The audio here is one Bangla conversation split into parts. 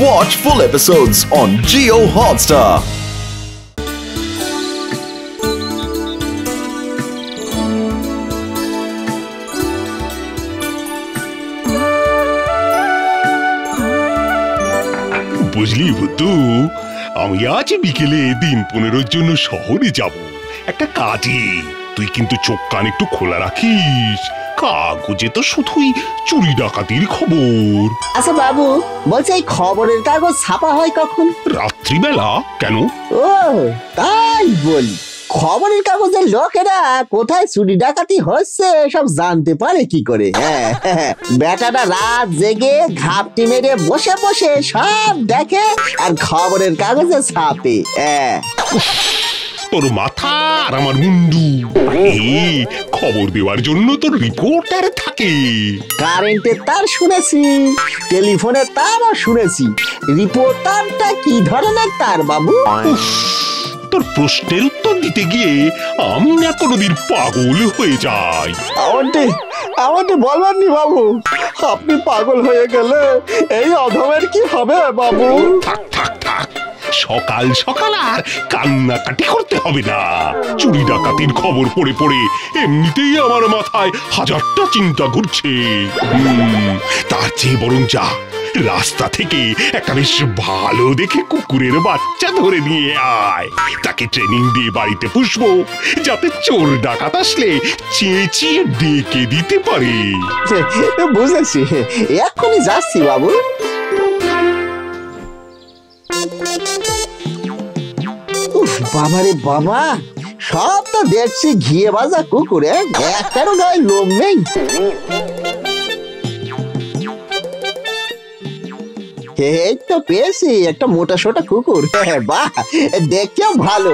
Watch full episodes on Jio Hotstar. বুঝলি বুদ্ধু, আমি আজ বিকেলে দিন 15 জন্য শহরে যাব একটা কাজে। তুই কিন্তু চোখ কান একটু খোলা রাখিস, কাগজে তো শুধুই চুরি ডাকাতির খবর। আচ্ছা বাবু, বলছে এই খবরের কাগজ ছাপা হয় কখন? রাত্রিবেলা। কেন? ও তাই বলি, খবরের কাগজের লোকেরা কোথায় চুরি ডাকাতি হচ্ছে সব জানতে পারে কি করে? হ্যাঁ, বেটাটা রাত জেগে ঘাপটি মেরে বসে বসে সব দেখে আর খবরের কাগজে ছাপে। হ্যাঁ, তোর মাথা আর আমার মুন্ডু, খবর দেওয়ার জন্য তোর রিপোর্টার থাকে। কারেন্টের তার শুনেছি, টেলিফোনের তারও শুনেছি, রিপোর্টারটা কি ধরনের তার বাবু? তোর প্রশ্নের উত্তর দিতে গিয়ে আমি না কোনোদিন পাগল হয়ে যাই। আমাকে বলবেন নি বাবু, আপনি পাগল হয়ে গেলে এই অধমের কি হবে বাবু? থাক থাক থাক, সকাল সকাল আর কান্নাকাটি করতে হবে না। চুরি ডাকাতির খবর পড়ে পড়ে এমনিতেই আমার মাথায় হাজারটা চিন্তা ঘুরছে। তার চেয়ে বরং যা, রাস্তা থেকে একটা বেশ ভালো দেখে কুকুরের বাচ্চা ধরে নিয়ে আয়, তাকে ট্রেনিং দিয়ে বাড়িতে পুষবো, যাতে চোর ডাকাত আসলে চেঁচিয়ে ডেকে দিতে পারে। বুঝেছি, এক্ষুনি যাচ্ছি বাবু। বাবারে বাবা, সব তো দেখছি ঘিয়ে ভাজা কুকুরে, একটারও গায়ে লোম নেই। এই তো পেয়েছি একটা মোটা সোটা কুকুর। বাহ, দেখতেও ভালো,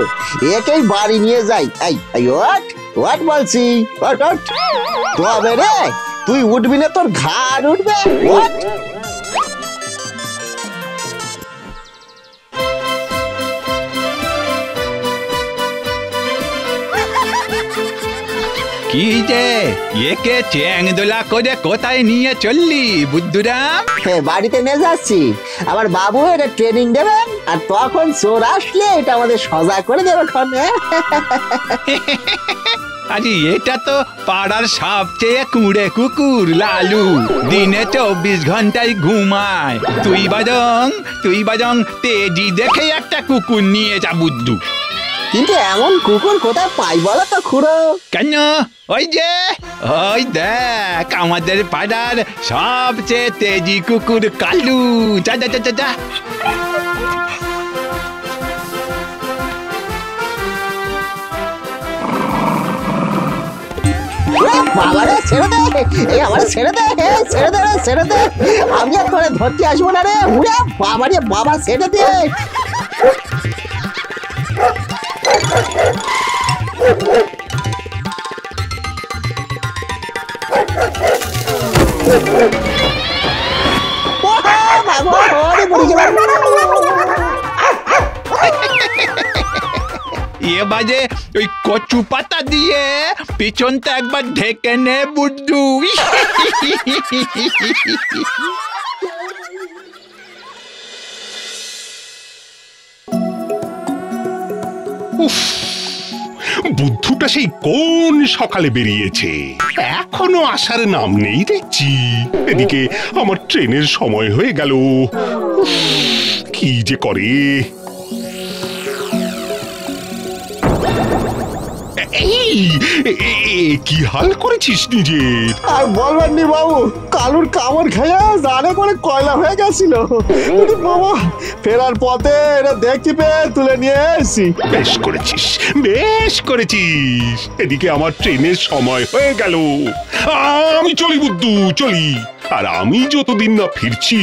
একেই বাড়ি নিয়ে যাই। ওয়াট বলছি, তবে রে তুই উঠবি না, তোর ঘাড় উঠবে। কি যে একে চ্যাং দোলা করে কোথায় নিয়ে চললি বুদ্ধুরাম? বাড়িতে নিয়ে যাচ্ছি, আমার বাবু এটা ট্রেনিং দেবেন, আর তখন চোর আসলে এটা আমাদের সজা করে দেবে। আরে এটা তো পাড়ার সবচেয়ে কুঁড়ে কুকুর লালু, দিনে 24 ঘন্টায় ঘুমায়। তুই বাজং তেজি দেখে একটা কুকুর নিয়ে যা বুদ্ধু। কিন্তু এমন কুকুর কোথায় পাই বলো তো খুড়ো? কেন? ওই দেখ আমাদের পাড়ার সবচেয়ে তেজি কুকুর কালু। যা যা যা যা। ছেড়ে দে, আমি আর তোরে ধরতে আসবো না রে। বাবা ছেড়ে দে। এ বাজে ওই কচু পাতা দিয়ে পিছনটা একবার ঢেকে নে বুদ্ধু। বুদ্ধুটা সেই কোন সকালে বেরিয়েছে, এখনো আসার নাম নেই দেখছি। এদিকে আমার ট্রেনের সময় হয়ে গেল, কি যে করে। কি হাল করেছিস নিজের? আর বলবেন নি বাবু, কালুর কামড় খেয়ে জানে করে কয়লা হয়ে গেছিল বাবা। ফেরার পথে এটা দেখতে পেয়ে তুলে নিয়ে এসেছি। বেশ করেছিস। এদিকে আমার ট্রেনের সময় হয়ে গেল, আমি চলি বুদ্ধু, চলি। আর আমি যতদিন না ফিরছি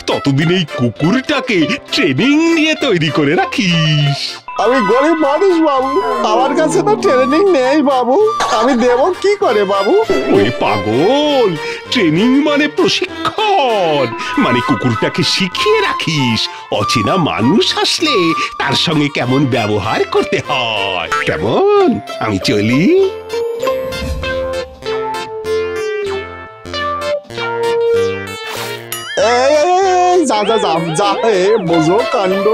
ততদিন এই কুকুরটাকে ট্রেনিং নিয়ে তৈরি করে রাখিস। আমি গরিব মানুষ বাবু, আমার কাছে তো ট্রেনিং নেই বাবু, আমি দেব কি করে বাবু? ওই পাগল, ট্রেনিং মানে প্রশিক্ষণ, মানে কুকুরটাকে শিখিয়ে রাখিস অচেনা মানুষ আসলে তার সঙ্গে কেমন ব্যবহার করতে হয়। কেমন? আমি চলি। যা যা যা যা হে বোঝো কাণ্ড।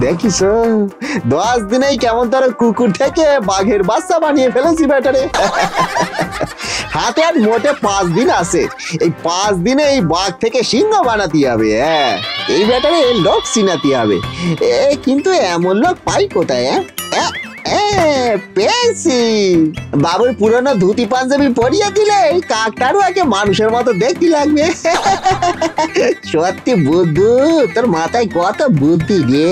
দেখিস 10 দিনেই কেমন তার কুকুর থেকে বাঘের বাচ্চা বানিয়ে ফেলেছি ব্যাটারে। হাতে আর মোটে 5 দিন আছে, এই 5 দিনে এই বাঘ থেকে সিংহ বানাতে হবে। হ্যাঁ, এই ব্যাটারে লোক চিনাতে হবে। কিন্তু এমন লোক পাই কোথায়? পেয়েছি, বাবুর পুরনো ধুতি পাঞ্জাবি পরিয়ে দিলে কাকটারও আগে মানুষের মতো দেখতে লাগবে। সত্যি বুদ্ধু, তোর মাথায় কত বুদ্ধি রে।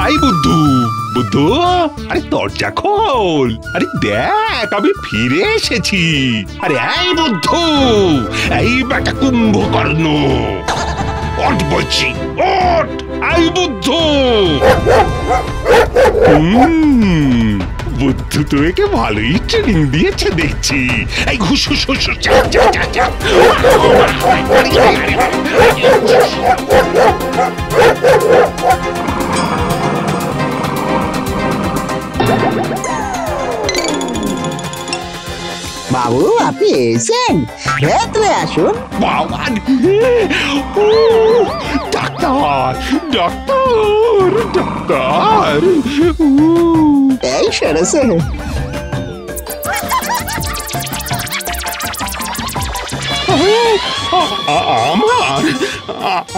আই বুদ্ধু, বুদ্ধু, আরে দরজা খোল। আরে দেখ, আমি ফিরে এসেছি। আরে এই বুদ্ধু, এই বেটা কুম্ভকর্ণ, ওঠ বলছি, ওঠ। এই বুদ্ধু। বুদ্ধু তো একে ভালোই ট্রেনিং দিয়েছে দেখছি। এই ঘুষ ঘুষ ঘুষ, যা যা যা যা। বাবু, আপনি এসেছেন? ভেতরে আসুন। বাবা, ডাক্তার ডাক্তার ডাক্তার। এই সেরেছে।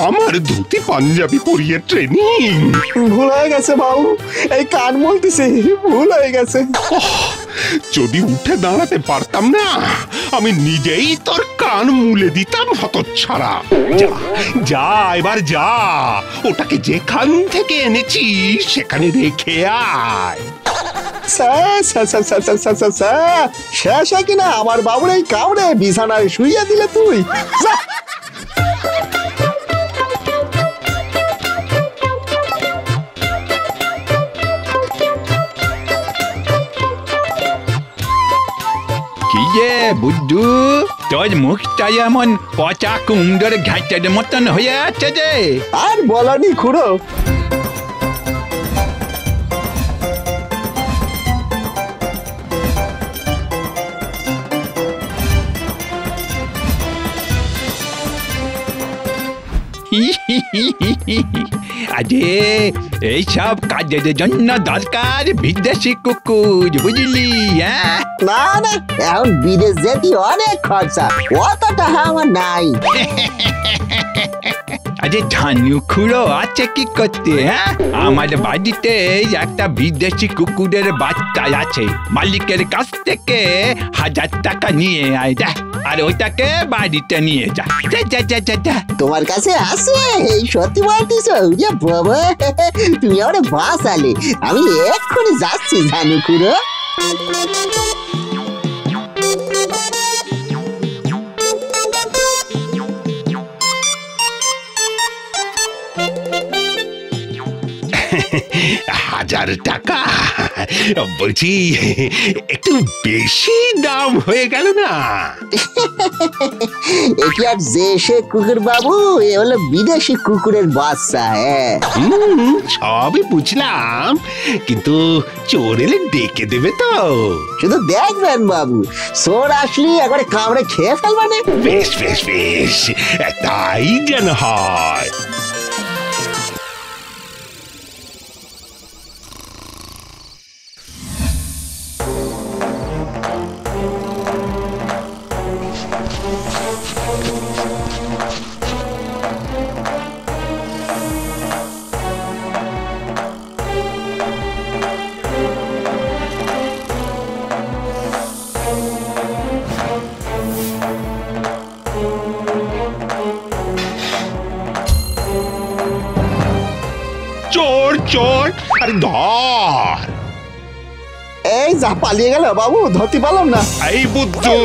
আমার ধুতি পাঞ্জাবি পরিয়ে ট্রেনিং। ভুল হয়ে গেছে বাবু, এই কান বলতেছে ভুল হয়ে গেছে। যদি উঠে দাঁড়াতে পারতাম না, আমি নিজেই তোর কান মুলে দিতাম হতচ্ছাড়া। যা যা, এবার যা, ওটাকে যেখান থেকে এনেছি সেখানে রেখে আয়। শেষ কিনা আমার বাবুর এই কামড়ে বিছানায় শুইয়ে দিলে তুই। কি যে বুদ্ধু, তোর মুখটা এমন পচা কুমড়োর ঘাটের মতন হয়ে আছে যে। আর বলনি খুড়ো, আরে এইসব কাজের জন্য দরকার বিদেশি কুকুর, বুঝলি? হ্যাঁ, না না, এখন বিদেশ যেতে অনেক খরচা, অত টাকা আমার নাই। আরে ধানু খুঁড়ো আছে কি করতে? হ্যাঁ, আমার বাড়িতে একটা বিদেশি কুকুরের বাচ্চা আছে, মালিকের কাছ থেকে 1000 টাকা নিয়ে আয় যা, আর ওইটাকে বাড়িতে নিয়ে যা। যা যা যা যা যা। তোমার কাছে আছে? এই সত্যি বলতেছ? বাবা, তুমি আমার বাঁচালে, আমি এক্ষুনি যাচ্ছি ধানু খুড়ো। হাজার টাকা বলছি, একটু বেশি দাম হয়ে গেল না? এটি আর যে সে কুকুর বাবু, এ হলো বিদেশি কুকুরের বাচ্চা। হ্যাঁ, সবই বুঝলাম, কিন্তু চোর এলে ডেকে দেবে তো? শুধু দেখবেন বাবু, চোর আসলি একবারে কামড়ে খেয়ে ফেলবানে। বেশ বেশ বেশ, তাই যেন হয়। চোর চোর, আরে ধর। এই যা পালিয়ে গেল বাবু, ধরতে পারলাম না। এই বুদ্ধু,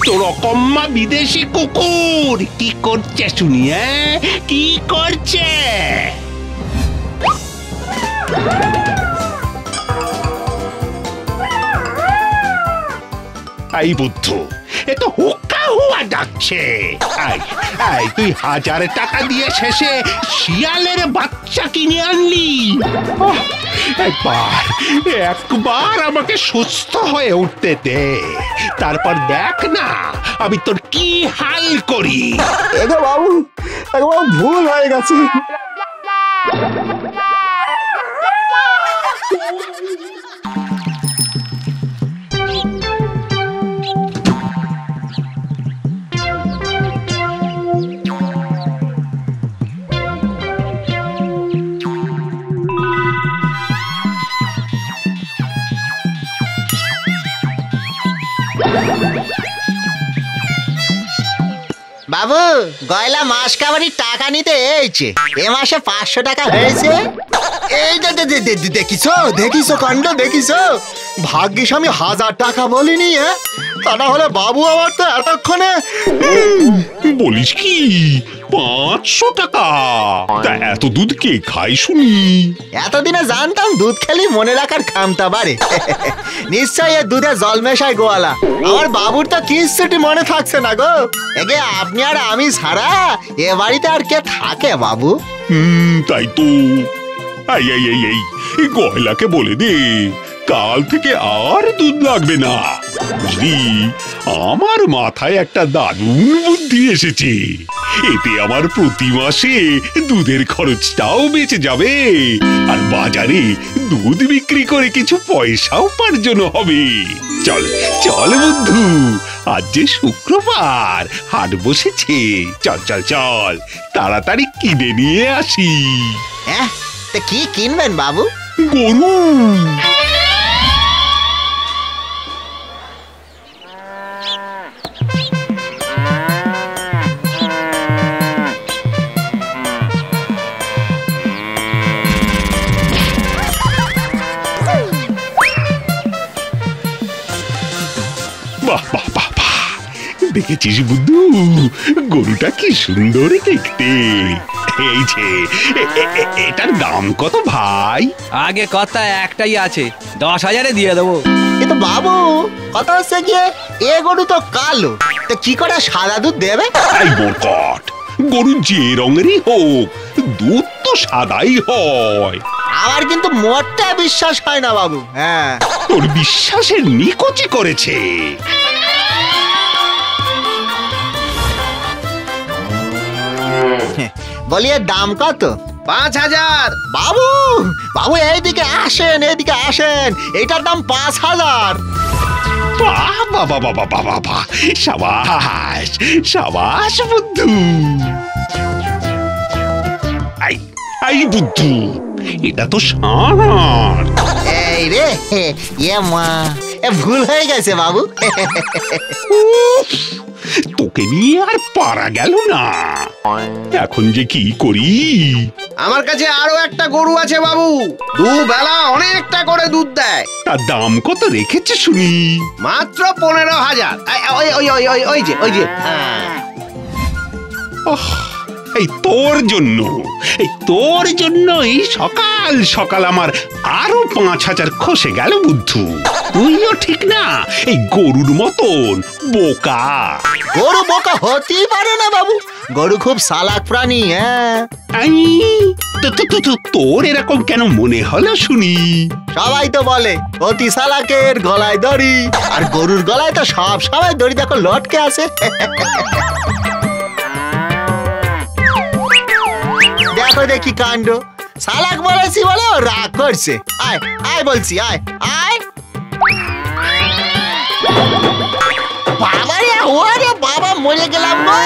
তোর অকম্মা বিদেশি কুকুর কি করছে শুনি? কি করছে? এই বুদ্ধু, এ তো হুক্কা হুয়া ডাকছে। তুই 1000 টাকা দিয়ে শেষে শিয়ালের বাচ্চা কিনে আনলি। একবার আমাকে সুস্থ হয়ে উঠতে দে, তারপর দেখ না আমি তোর কি হাল করি। এগো বাবু, ভুল হয়ে গেছে। বাবু, গয়লা মাস কাবারির টাকা নিতে এইছে। এ মাসে 500 টাকা হয়েছে। এই দেখিছো কাণ্ড, দেখিছো? ভাগ্যিস আমি 1000 টাকা বলিনি। তা না হলে বাবু আমার তো এতক্ষণে। বলিস কি 500 টাকা? তা এত দুধ কে খায় শুনি? এতদিনে জানতাম দুধ খেলি মনে রাখার ক্ষমতা বাড়ে। নিশ্চয়ই এর দুধে জল মেশায় গোয়ালা। আমার বাবুর তো কিচ্ছুটি মনে থাকছে না গো। এগে আপনি আর আমি ছাড়া এ বাড়িতে আর কে থাকে বাবু? তাই তো। এই গয়লাকে বলে দে কাল থেকে আর দুধ লাগবে না, বুঝলি? আমার মাথায় একটা দারুণ বুদ্ধি এসেছে। এতে আমার প্রতি মাসে দুধের খরচটাও বেঁচে যাবে, আর বাজারে দুধ বিক্রি করে কিছু পয়সা উপার্জন হবে। চল চল বন্ধু, আজ যে শুক্রবার, হাট বসেছে। চল চল চল, তাড়াতাড়ি কিনে নিয়ে আসি। হ্যাঁ, তা কি কিনবেন বাবু? গরু। দেখেছিস বুদ্ধু, গরুটা কি সুন্দর দেখতে। এই যে এটার দাম কত ভাই? আগে কথা একটাই আছে, 10,000-এ দিয়ে দেবো। কিন্তু বাবু, কথা হচ্ছে গিয়ে এ গরু তো কালো, তা কি করে সাদা দুধ দেবে? এই বরকট, গরু যে রঙেরই হোক দুধ তো সাদাই হয়। আমার কিন্তু মোটটা বিশ্বাস হয় না বাবু। হ্যাঁ, তোর বিশ্বাসের নিকুচি করেছে। বলি এর দাম কত? 5,000। বাবু, বাবু এইদিকে আসেন, এইদিকে আসেন। এটার দাম 5,000। বাবা বাবা বাবা বাবা, সাবাস সাবাস বুদ্ধু। এই বুদ্ধু, এটা তো ষাঁড়। এই রে, এ মা, এ ভুল হয়ে গেছে বাবু। তোকে নিয়ে আর পারা গেল না। এখন যে কি করি? আমার কাছে আরো একটা গরু আছে বাবু, দুবেলা অনেকটা করে দুধ দেয়। তার দাম কত রেখেছে শুনি? মাত্র 15,000। ওই যে। এই তোর জন্যই সকাল সকাল আমার আরো 5,000 খসে গেল বুদ্ধু। তুইও ঠিক না, এই গরুর মতন বোকা। গরু বোকা হতেই পারে না বাবু, গরু খুব চালাক প্রাণী। হ্যাঁ, তোর এরকম কেন মনে হলো শুনি? সবাই তো বলে অতি চালাকের গলায় দড়ি, আর গরুর গলায় তো সব সময় দড়ি দেখো লটকে আছে। দেখো দেখি কাণ্ড, চালাক বলেছি বলে ও রাগ করছে। আয় আয় বলছি, আয় আয়। বাবারে, ওরে বাবা, মরে গেলাম গো,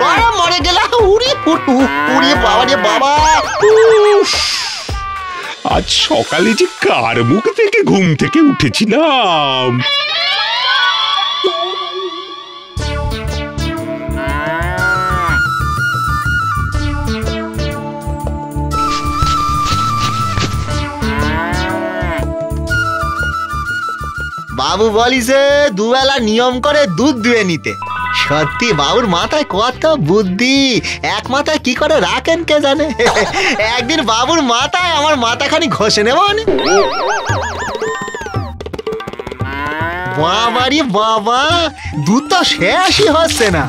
ওরে মরে গেলাম। উড়ি বাবারে বাবা। আজ সকালে যে কার মুখ থেকে ঘুম থেকে উঠেছিলাম। বাবু বলিছে দুবেলা নিয়ম করে দুধ দুয়ে নিতে। সত্যি বাবুর মাথায় কত বুদ্ধি, এক মাথায় কি করে রাখেন কে জানে। একদিন বাবুর মাথায় আমার মাথাখানি ঘষে নেব। বাবারি বাবা, দুধ তো শেষই হচ্ছে না।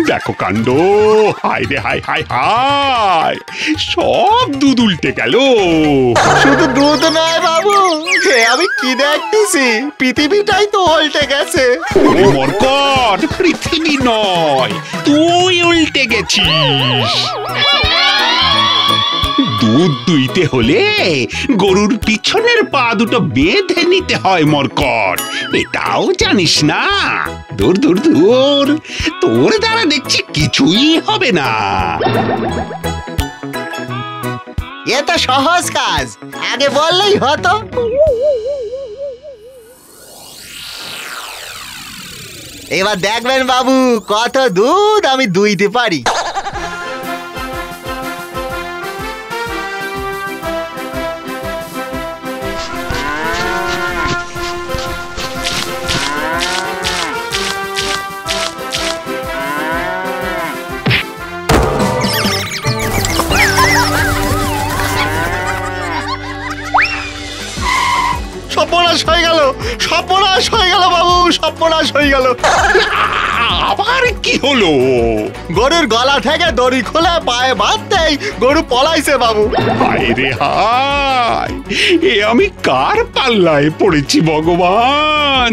দেখো কাণ্ড, হায় রে হায় হায় হায়, সব দুধ উল্টে গেল। শুধু দুধ নয় বাবু, আমি কি দেখতেছি, পৃথিবীটাই তো উল্টে গেছে। মরকট, পৃথিবী নয়, তুই উল্টে গেছিস। দুধ দুইতে হলে গরুর পিছনের পা দুটো বেঁধে নিতে হয় মরকট, এটাও জানিস না? দূর দূর দূর, তোর দ্বারা দেখছি কিছুই হবে না। এ তো সহজ কাজ, আগে বললেই হতো। এবার দেখবেন বাবু কত দুধ আমি দুইতে পারি। সর্বনাশ হয়ে গেল, সর্বনাশ হয়ে গেল বাবু, সর্বনাশ হয়ে গেল। আবার কি হলো? গরুর গলা থেকে দড়ি খুলে পায়ে বাঁধতেই গরু পলাইছে বাবু। হায় রে হায়, এ আমি কার পাল্লায় পড়েছি ভগবান?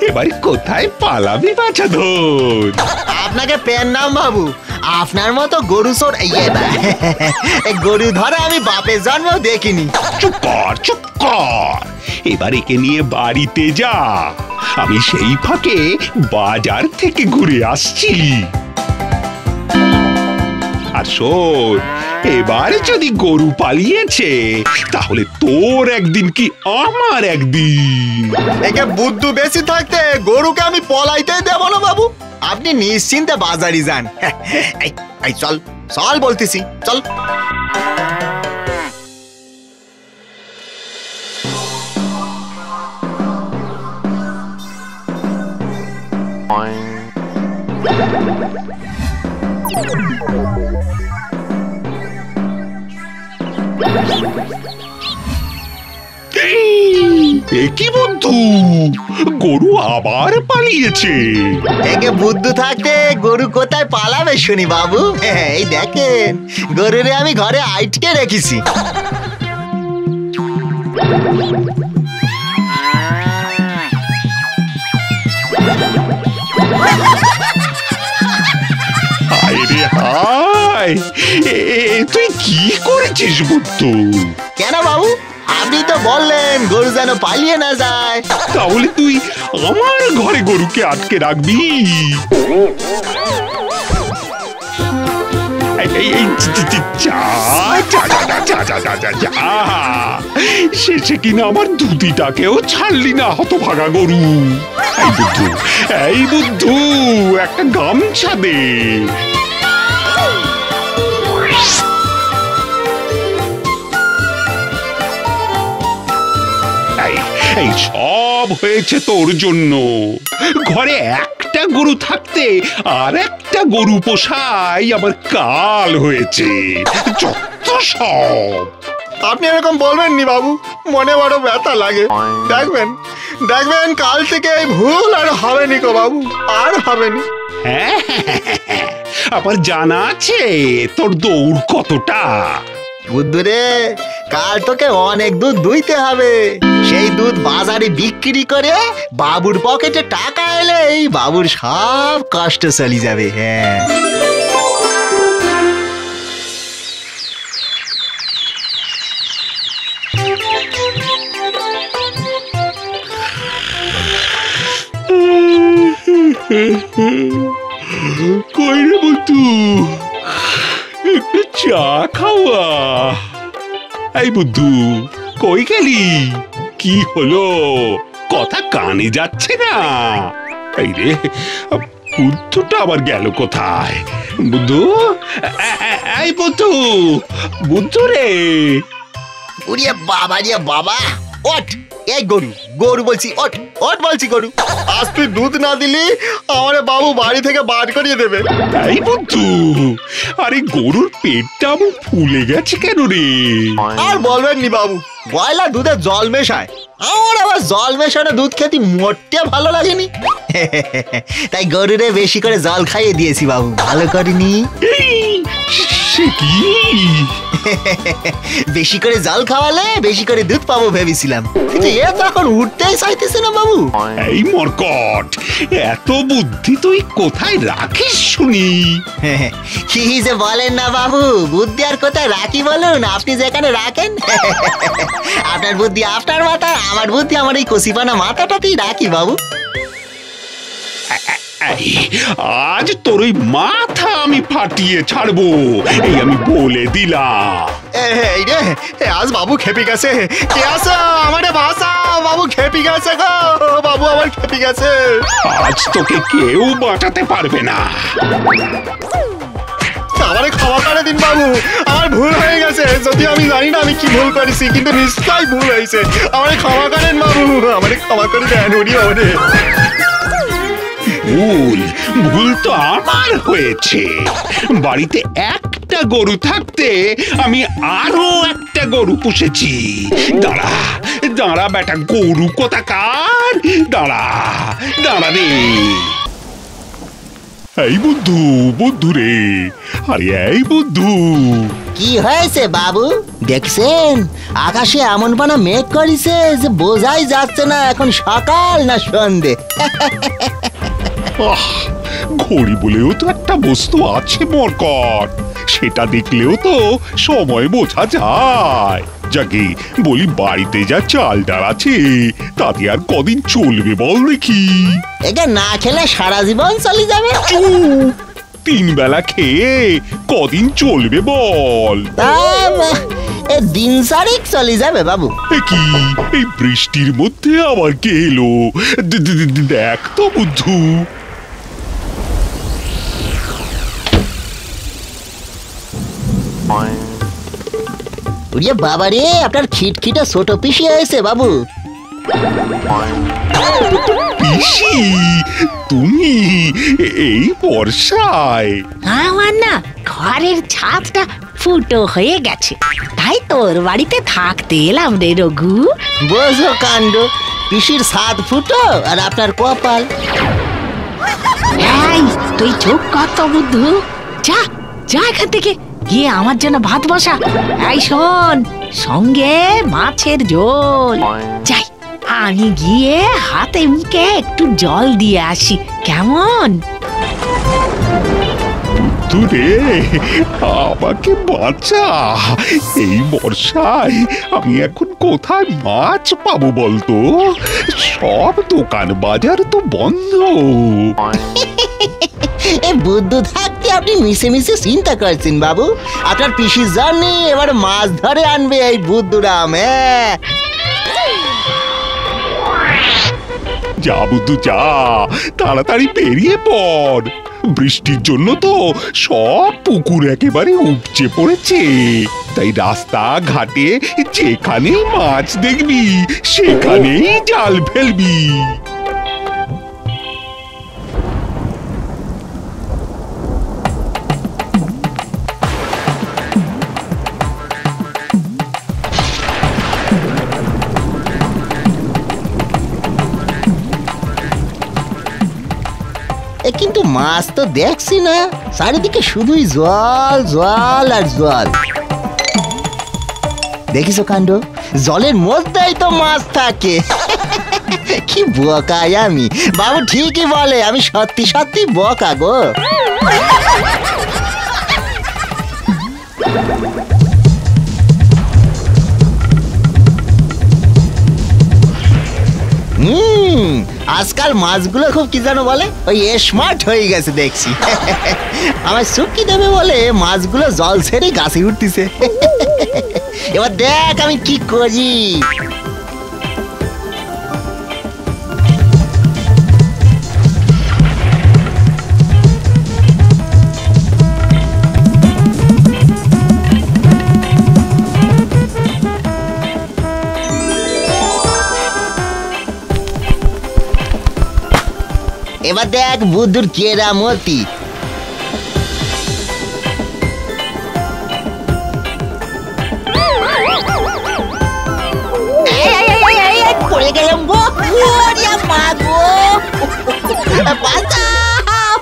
এবার কোথায় পালাবি বাছাধন? আপনাকে পেন নাম বাবু, আপনার মতো গরু চোর গরু ধরে আমি বাপের জন্ম দেখিনি। চুপ কর, চুপ কর, এবার একে নিয়ে বাড়িতে যা, আমি সেই ফাঁকে বাজার থেকে ঘুরে আসছি। আর শোন, এবার যদি গরু পালিয়েছে তাহলে তোর একদিন কি আমার একদিন। একে বুদ্ধু বেশি থাকতে গরুকে আমি পলাইতে দেব না বাবু, আপনি নিশ্চিন্তে বাজারে যান। এই চল চল বলতেছি, চল। কি বন্ধু, গরু আবার পালিয়েছে। একে বুদ্ধু থাকতে গরু কোথায় পালাবে শুনি বাবু? এই দেখেন, গরুরে আমি ঘরে আটকে রেখেছি। হায় রে হায়, তুই কি করেছিস বুদ্ধু? কেন বাবু, আপনি তো বললেন গরু যেন পালিয়ে না যায়। তাহলে তুই আমার ঘরে গরুকে আটকে রাখবি? শেষে কিনা আমার দুটিটাকেও ছাড়লি না, হতভাগা গরু। এই বুদ্ধু, একটা গামছা দে। এই সব হয়েছে তোর জন্য। ঘরে একটা গরু থাকতে আর একটা গরু পোষাই আমার কাল হয়েছে। যত সব। আপনি এরকম বলবেন নি বাবু, মনে বড় ব্যথা লাগে। দেখবেন দেখবেন কাল থেকে এই ভুল আর হবে নি গো বাবু, আর হবে নি। হ্যাঁ, আমার জানা আছে তোর দৌড় কতটা। বুদ্ধুরে, কাল তোকে অনেক দুধ দুইতে হবে। সেই দুধ বাজারে বিক্রি করে বাবুর পকেটে টাকা এলেই বাবুর সব কষ্ট চলে যাবে। হ্যাঁ, কই রে বুদ্ধু, একটু চা খাওয়া। এই বুদ্ধু, কই গেলি? কি হলো, কথা কানে যাচ্ছে না? এই রে, বুদ্ধুটা আবার গেল কোথায়? বুদ্ধু, এই বুদ্ধু, বুদ্ধু রে। উড়িয়ে বাবা রে বাবা, ওঠ! এই গরু, গরু বলছি, ওঠ ওঠ বলছি গরু। আজ তুই দুধ না দিলি আমারে বাবু বাড়ি থেকে বার করিয়ে দেবে। এই বুদ্ধু, আরে গরুর পেটটা আমার ফুলে গেছে কেন রে? আর বলবেন নি বাবু, গয়লা দুধে জল মেশায়। আমার আবার জল মেশানো দুধ খেতে মোটে ভালো লাগেনি। তাই গরুরে বেশি করে জল খাইয়ে দিয়েছি বাবু, ভালো করিনি? সে কি? বেশি করে জল খাওয়ালে বেশি করে দুধ পাবো ভেবেছিলাম, কিন্তু এ তো এখন উঠতেই চাইতেছে না বাবু। এই মরকট, এত বুদ্ধি তুই কোথায় রাখিস শুনি? কি যে বলেন না বাবু, বুদ্ধি আর কোথায় রাখি বলুন, আপনি যেখানে রাখেন। আপনার বুদ্ধি আপনার মাথা, আমার বুদ্ধি আমার এই কচিপানা মাথাটাতেই রাখি বাবু। আজ তোর ওই মাথা আমি ফাটিয়ে ছাড়বো, এই আমি বলে দিলাম। এই রে, আজ বাবু খেপে গেছে। কে আসো, আমারে বাঁচাও, বাবু খেপে গেছে গো, বাবু আমার খেপে গেছে। আজ তোকে কেউ বাঁচাতে পারবে না। আমারে ক্ষমা করে দিন বাবু, আমার ভুল হয়ে গেছে। যদিও আমি জানি না আমি কি ভুল করেছি, কিন্তু নিশ্চয়ই ভুল হয়েছে। আমারে ক্ষমা করেন বাবু, আমারে ক্ষমা করে দেন উনি আমারে। ভুল তো আমার হয়েছে। বাড়িতে একটা গরু থাকতে আমি আরো একটা গরু পুষেছি। দাঁড়া দাঁড়া বেটা গরু কোথাকার, দাঁড়া দাঁড়া রে। এই বুদ্ধু, বুদ্ধু রে, আরে এই বুদ্ধু। কি হয়েছে বাবু? দেখছেন আকাশে এমন পানা মেঘ করেছে যে বোঝাই যাচ্ছে না এখন সকাল না সন্ধে। ঘড়ি বলেও তো একটা বস্তু আছে মরকট, সেটা দেখলেও তো সময় বোঝা যায়। যাকে বলি, বাড়িতে যা চাল ডাল আছে তাতে আর কদিন চলবে বল দেখি? এটা না খেলে সারা জীবন চলে যাবে। তিন বেলা খেয়ে কদিন চলবে বল? দিন চারেক চলে যাবে বাবু। কি এই বৃষ্টির মধ্যে আবার কে এলো? দেখ তো বুদ্ধু। বাবা রে, আপনার খিটখিটা ছোট পিসি হয়েছে বাবু। পিসি, তুমি এই বর্ষায়? আমার না ঘরের ছাদটা ফুটো হয়ে গেছে, তাই তোর বাড়িতে থাকতে এলাম রে রঘু। বোঝো কাণ্ড, পিসির ছাদ ফুটো আর আপনার কপাল। এই তুই চুপ কর তো বুদ্ধু, যা যা এখান থেকে, গিয়ে আমার জন্য ভাত বসা। এই শোন, সঙ্গে মাছের ঝোল। যাই, আমি গিয়ে হাতে মুখে একটু জল দিয়ে আসি, কেমন? দূরে, আমাকে বাঁচা। এই বর্ষায় আমি এখন কোথায় মাছ পাবো বলতো? সব দোকান বাজার তো বন্ধ। এই বুদ্ধু থাকতে আপনি মিশে মিশে চিন্তা করছেন বাবু। আপনার পিসির জন্য এবার মাছ ধরে আনবে এই বুদ্ধুরাম। যা বুদ্ধু যা, তাড়াতাড়ি পেরিয়ে পড়। বৃষ্টির জন্য তো সব পুকুর একেবারে উপচে পড়েছে, তাই রাস্তা ঘাটে যেখানেই মাছ দেখবি সেখানেই জাল ফেলবি। কিন্তু মাছ তো দেখছি না, চারিদিকে শুধুই জল জল আর জল। দেখিস কাণ্ড, জলের মধ্যেই তো মাছ থাকে। কি বোকাই আমি বাবু, ঠিকই বলে, আমি সত্যি সত্যি বোকা গো। আজকাল মাছগুলো খুব কি জানো বলে ওই স্মার্ট হয়ে গেছে দেখছি। আমার শুকি দেবে বলে মাছগুলো জল ছেড়ে গাছে উঠতেছে। এবার দেখ আমি কি করি। এবার দেখ বুদ্ধুর কেরামতি। পড়ে গেলাম গো, মা গো, বাঁচাও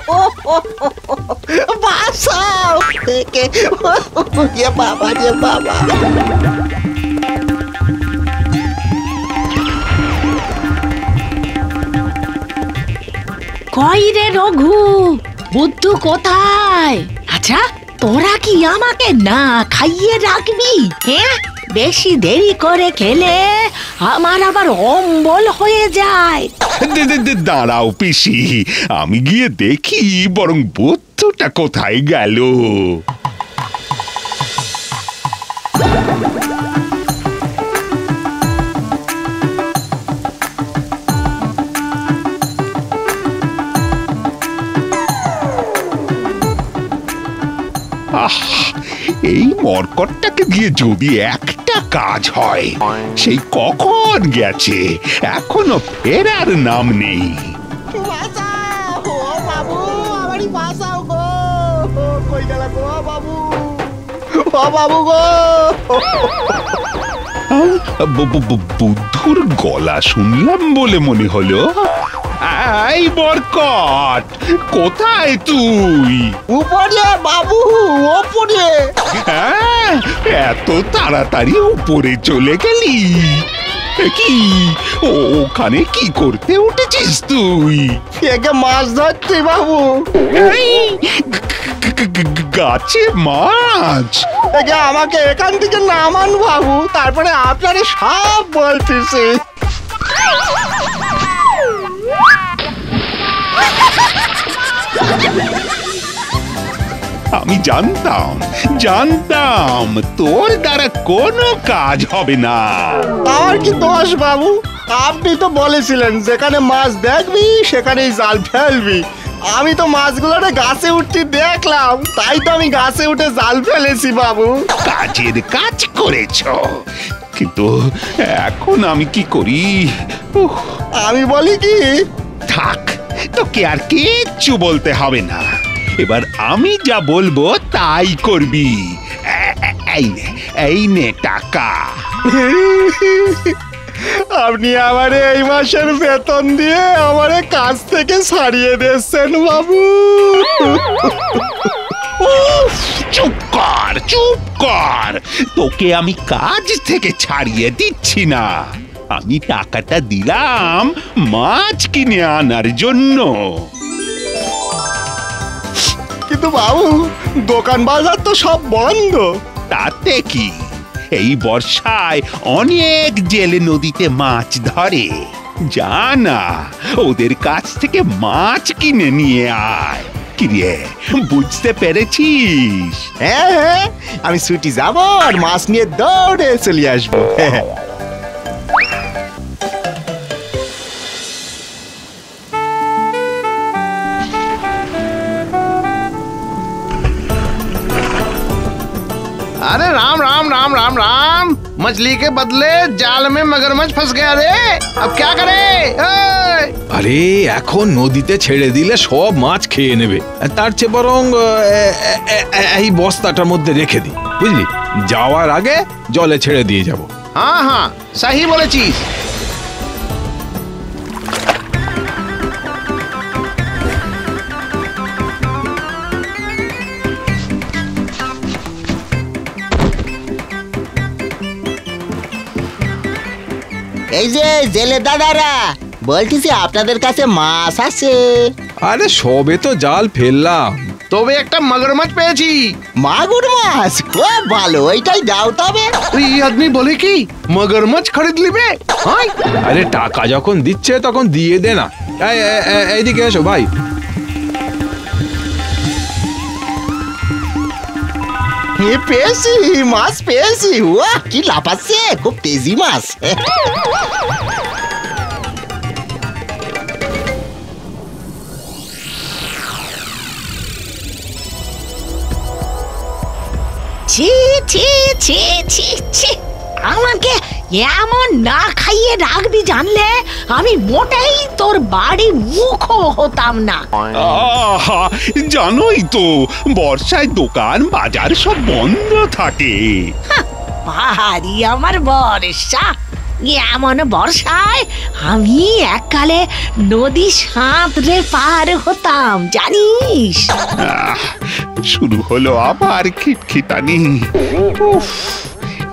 বাবা রে বাবা। কই রে রঘু, বুদ্ধু কোথায়? আচ্ছা তোরা কি আমাকে না খাইয়ে রাখবি? হ্যাঁ, বেশি দেরি করে খেলে আমার আবার অম্বল হয়ে যায়। দাঁড়াও পিসি, আমি গিয়ে দেখি বরং বুদ্ধুটা কোথায় গেল। এই মরকটটাকে দিয়ে যদি একটা কাজ হয়, সেই কখন গেছে, এখনো ফেরার নাম নেই। বুদ্ধুর গলা শুনলাম বলে মনে হলো। এই বরকট, কোথায় তুই? উপরে বাবু, উপরে। হ্যাঁ, এত তাড়াতাড়ি উপরে চলে গেলি? কি ওখানে কি করতে উঠেছিস তুই? একে মাছ ধরছি বাবু। গাছে মাছ? একে আমাকে এখান থেকে নামান বাবু, তারপরে আপনারে সব বলতেছি। আমি জানতাম তোর দ্বারা কোনো কাজ হবে না। আমার কি দোষ বাবু? আপনি তো বলেছিলেন যেখানে মাছ দেখবি সেখানেই জাল ফেলবি। আমি তো মাছগুলোরে গাছে উঠতে দেখলাম, তাই তো আমি গাছে উঠে জাল ফেলেছি বাবু। কাজের কাজ করেছ, কিন্তু এখন আমি কি করি? আমি বলি কি, থাক, তোকে আর কিচ্ছু বলতে হবে না। এবার আমি যা বলবো তাই করবি। এই নে টাকা। আপনি আমারে এই মাসের বেতন দিয়ে আমারে কাজ থেকে ছাড়িয়ে দিচ্ছেন বাবু। চুপ কর, তোকে আমি কাজ থেকে ছাড়িয়ে দিচ্ছি না। আমি টাকাটা দিলাম মাছ কিনে আনার জন্য। কিন্তু বাবু, দোকান বাজার তো সব বন্ধ। তাতে কি, এই বর্ষায় অনেক জেলে নদীতে মাছ ধরে। যা না, ওদের কাছ থেকে মাছ কিনে নিয়ে আয়। কিরে, বুঝতে পেরেছিস? হ্যাঁ, আমি ছুটি যাব আর মাছ নিয়ে দৌড়ে চলে আসবো। अरे राम राम राम राम राम, मछली के बदले जाल में मगरमच्छ फंस गया रे। अब क्या करे? আরে এখন নদীতে ছেড়ে দিলে সব মাছ খেয়ে নেবে, তার চেয়ে বরং এই বস্তাটার মধ্যে রেখে দিই, বুঝলি? যাওয়ার আগে জলে ছেড়ে দিয়ে যাব। हाँ हाँ, सही বলেছিস। এই যে জেলে দাদারা, বলতেছি আপনাদের কাছে মাছ আছে? আরে সবে তো জাল ফেললাম। তবে একটা মগরমাছ পেয়েছি। মাগুর মাছ? খুব ভালো, ওইটাই দাও তবে। এই আদমি বলে কি মগরমাছ খরিদ লিবে? আরে টাকা যখন দিচ্ছে তখন দিয়ে দে না। এইদিকে এসো ভাই। পেয়েছি, মাছ পেয়েছি। ওয়াহ, কি লাফাচ্ছে, খুব তেজি মাছ। ছি ছি ছি ছি ছি, আমাকে এমন না খাইয়ে রাখবি জানলে আমি মোটেই তোর বাড়ি মুখও হতাম না। আহা, জানোই তো বর্ষায় দোকান বাজার সব বন্ধ থাকে। পাহাড়ি আমার বর্ষা, এমন বর্ষায় আমি এককালে নদী সাঁতরে পার হতাম জানিস। শুরু হলো আবার খিটখিটানি। উফ,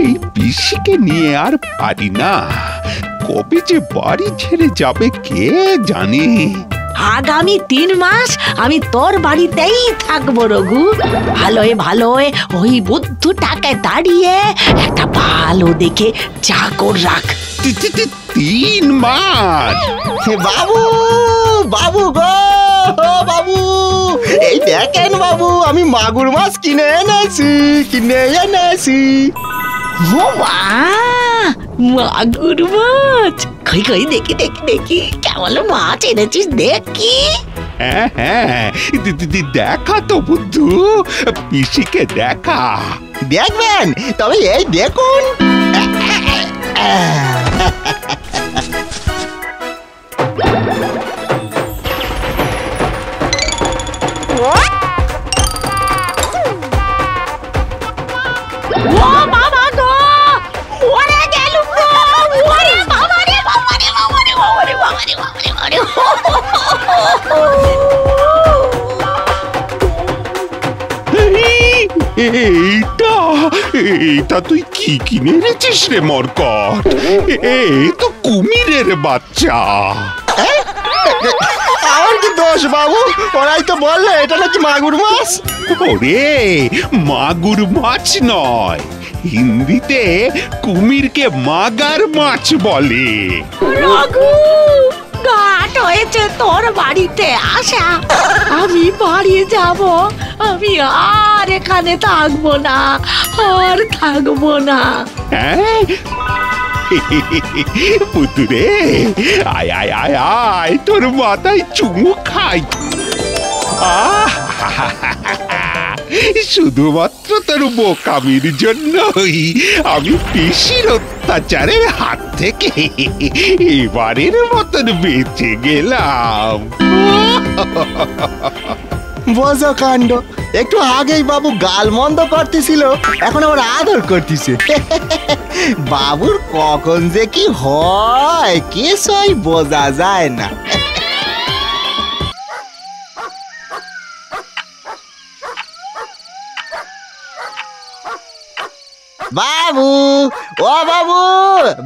এই পিসিকে নিয়ে আর পারি না। কবে যে বাড়ি ছেড়ে যাবে কে জানে। আগামী 3 মাস আমি তোর বাড়িতেই থাকবো রঘু। ভালোয় ভালোয় ওই বুদ্ধটাকে দাঁড়িয়ে একটা ভালো দেখে চাকর রাখ। 3 মাস? বাবু, বাবু গো, বাবু, এই দেখেন বাবু, আমি মাগুর মাছ কিনে এনেছি। ও মা, মাগুর মাছ! কই কই দেখি দেখি দেখি, কেমন মাছ এনেছিস দেখি। হ্যাঁ হ্যাঁ, দেখা তো বুদ্ধু, পিসিকে দেখা। দেখবেন? তবে এই দেখুন। ও বাবা গো, ওরে গেল গো, ওরে বাবা রে বাবা রে বাবা রে বাবা রে বাবা রে বাবা রে বাবা রে। এইটা তুই কি কিনে এনেছিস রে মরকট? তো কুমিরের বাচ্চা। আমার কি দোষ বাবু? ওরাই তো বললে এটা নাকি মাগুর মাছ। ওরে, মাগুর মাছ নয়, হিন্দিতে কুমিরকে মাগার মাছ বলে। রঘু, ঘাট হয়েছে তোর বাড়িতে আসা। আমি বাড়ি যাব, আমি আর এখানে থাকবো না, আর থাকবো না। হ্যাঁ পুতুরে, আয় আয় আয় আয়, তোর মাথায় চুমু খাই। শুধুমাত্র তোর বোকামির জন্যই আমি পিসির অত্যাচারের হাত থেকে এবারের মতন বেঁচে গেলাম। বোঝো কাণ্ড, একটু আগেই বাবু গাল মন্দ করতেছিল, এখন আবার আদর করতেছে। বাবুর কখন যে কি হয় কিছুই বোঝা যায় না। বাবু, ও বাবু,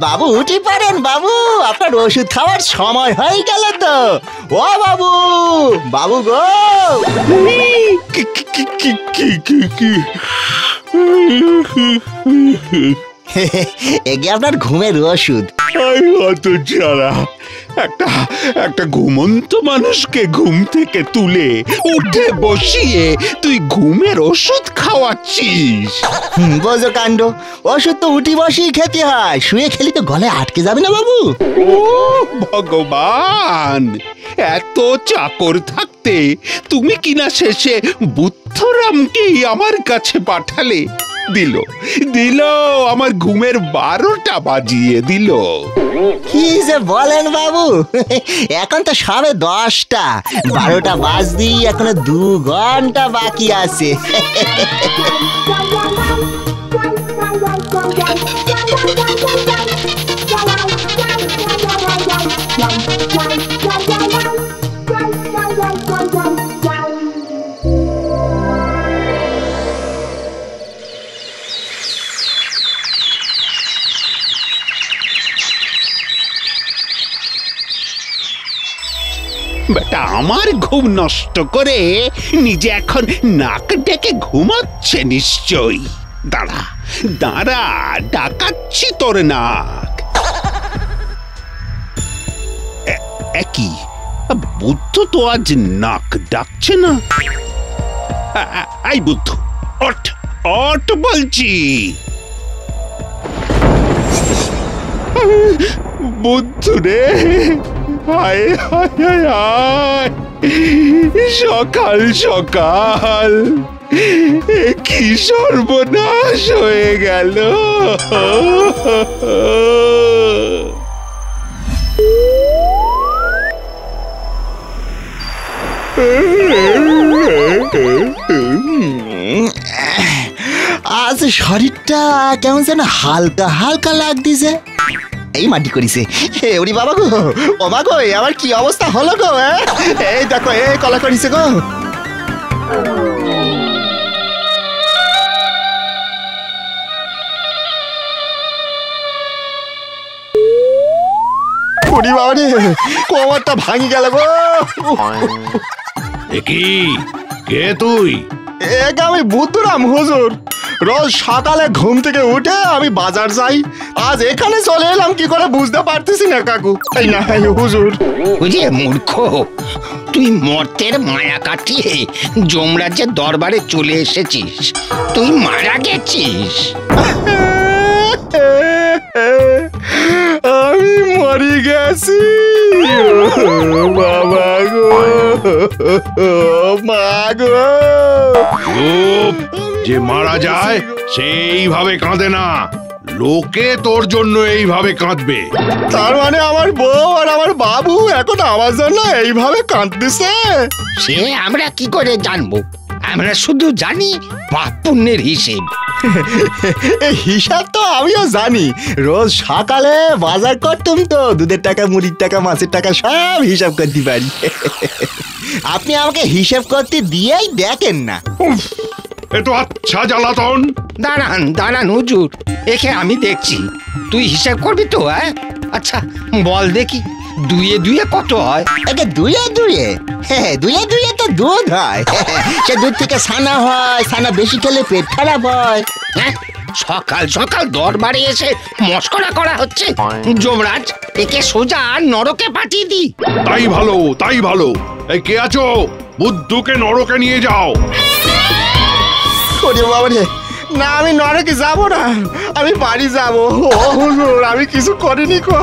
বাবু উঠে পারেন বাবু, আপনার ওষুধ খাওয়ার সময় হয়ে গেল তো। ও বাবু, বাবু গো। এগে আপনার ঘুমের ওষুধ। একটা ঘুমন্ত মানুষকে ঘুম থেকে তুলে উঠে বসিয়ে তুই ঘুমের ওষুধ খাওয়াচ্ছিস। বোঝো কাণ্ড, ওষুধ তো উঠি বসেই খেতে হয়, শুয়ে খেলি তো গলায় আটকে যাবে না বাবু। ও ভগবান, এত চাকর থাকতে তুমি কিনা শেষে বুদ্ধরামকেই আমার কাছে পাঠালে। দিল আমার ঘুমের 12টা বাজিয়ে দিল। কি যে বলেন বাবু, এখন তো সবে 10টা, 12টা বাজতেই এখনো 2 ঘন্টা বাকি আছে। বেটা আমার ঘুম নষ্ট করে নিজে এখন নাক ডেকে ঘুমাচ্ছে নিশ্চয়ই। দাঁড়া ডাকাচ্ছি তোর নাক। একই বুদ্ধ তো আজ নাক ডাকছে না। এই বুদ্ধ, ওঠ ওঠ বলছি। বুদ্ধ রে, হায় হায় হায় হায়, সকাল সকাল কি সর্বনাশ হয়ে গেল। আজ শরীরটা কেমন যেন হালকা হালকা লাগতেছে। এই মাটি করিছে। ওরে বাবা গো, ও মা গো, আমার কি অবস্থা হলো গো। এই দেখো, এই কলা করিছে গো। ওরে বাবা রে, কোমরটা ভাঙি গেল গো। কি কে তুই? আমি বুদ্ধরাম হুজুর। রোজ সকালে ঘুম থেকে উঠে আমি বাজার যাই। আজ এখানে চলে এলাম কি করে বুঝতে পারতেছি না কাকু। এই না হুজুর। বুঝে মূর্খ, তুই মর্তের মায়া কাটিয়ে যমরাজের দরবারে চলে এসেছিস। তুই মারা গেছিস। আমি মরে গেছি বাবা গো, মা গো। যে মারা যায় সেইভাবে কাঁদে না, লোকে তোর জন্য এইভাবে কাঁদবে। তার মানে আমার বউ আর আমার বাবু এখন আমার জন্য এইভাবে কাঁদতেছে? সে আমরা কি করে জানবো? আমরা শুধু জানি পাপ পুণ্যের হিসেব। এই হিসাব তো আমিও জানি। রোজ সকালে বাজার করতাম তো, দুধের টাকা, মুড়ির টাকা, মাছের টাকা সব হিসাব করতে পারি। আপনি আমাকে হিসাব করতে দিয়েই দেখেন না। এ তো আচ্ছা জ্বালাতন। দাঁড়ান দাঁড়ান হুজুর, একে আমি দেখছি। তুই হিসাব করবি তো? আচ্ছা বল দেখি, দুয়ে দুয়ে কত হয়? একে দুয়ে দুয়ে? দুয়ে দুয়ে তো দুধ হয়। সে দুধ থেকে ছানা হয়, ছানা বেশি খেলে পেট খারাপ হয়। হ্যাঁ, সকাল সকাল দরবারে এসে মস্করা করা হচ্ছে। যমরাজ, একে সোজা নরকে পাঠিয়ে দি। তাই ভালো, তাই ভালো। এই কে আছো? বুদ্ধকে নরকে নিয়ে যাও। ওরে বাবা রে, না আমি নরকে যাব না, আমি বাড়ি যাব। ও হুজুর, আমি কিছু করিনি কো।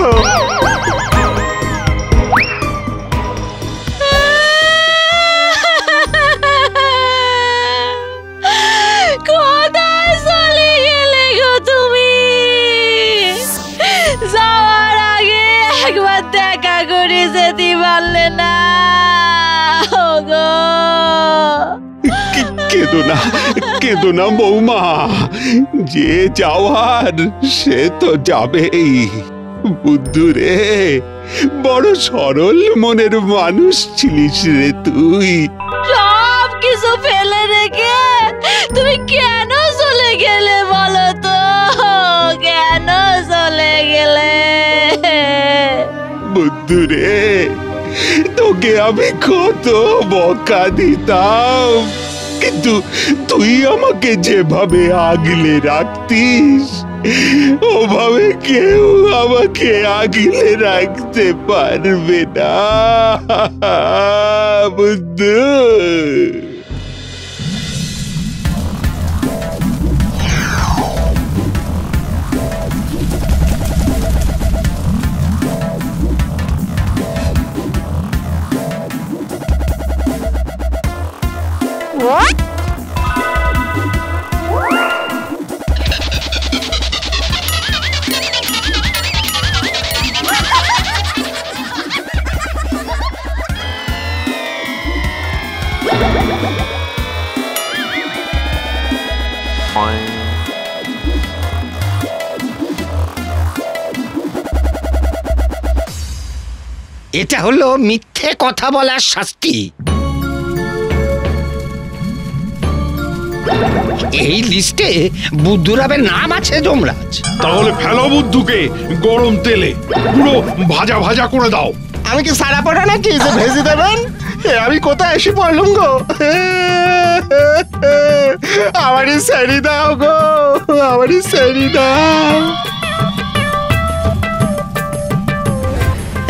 কোথায় চলে গেলে গো তুমি? যাওয়ার আগে একবার দেখা করে যেতে পারলে না গো? কেঁদো না, কেঁদো না বৌমা, যে যাওয়ার সে তো যাবেই। বুদ্ধু রে, বড় সরল মনের মানুষ ছিলিস রে তুই। সব কিছু ফেলে রেখে তুমি কেন চলে গেলে বলো তো? কেন চলে গেলে? বুদ্ধু রে, তোকে আমি কত বকা দিতাম, কিন্তু তুই আমাকে যেভাবে আগলে রাখতিস ওভাবে কেউ আমাকে আগলে রাখতে পারবে না বুদ্ধু। এটা হলো মিথ্যে কথা বলার শাস্তি। এই লিস্টে বুদ্ধুরামের নাম আছে যমরাজ। তাহলে ফেলো বুদ্ধুকে গরম তেলে, পুরো ভাজা ভাজা করে দাও। আমি কি সারা পড়া নাকি যে ভেজে দেবেন? আমি কোথায় এসে পড়লুম গো? আমারই ছেড়ে দাও গো, আমারই ছেড়ে দাও।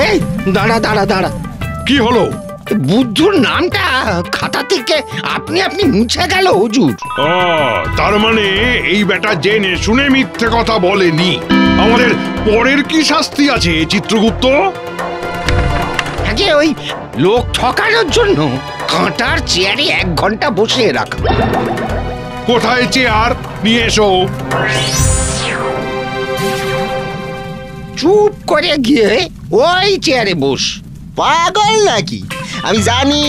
এই এই দাঁড়া দাঁড়া দাঁড়া, কি হলো? বুদ্ধুর নামটা খাতা থেকে আপনি আপনি মুছে গেল হুজুর। তার মানে এই বেটা জেনে শুনে মিথ্যে কথা বলেনি। আমাদের পরের কি শাস্তি আছে চিত্রগুপ্ত? আগে ওই লোক ঠকানোর জন্য কাঁটার চেয়ারে 1 ঘন্টা বসিয়ে রাখা। কোথায় চেয়ার? নিয়ে এসো। চুপ করে গিয়ে ওই চেয়ারে বস। পাগল নাকি? আমি জানি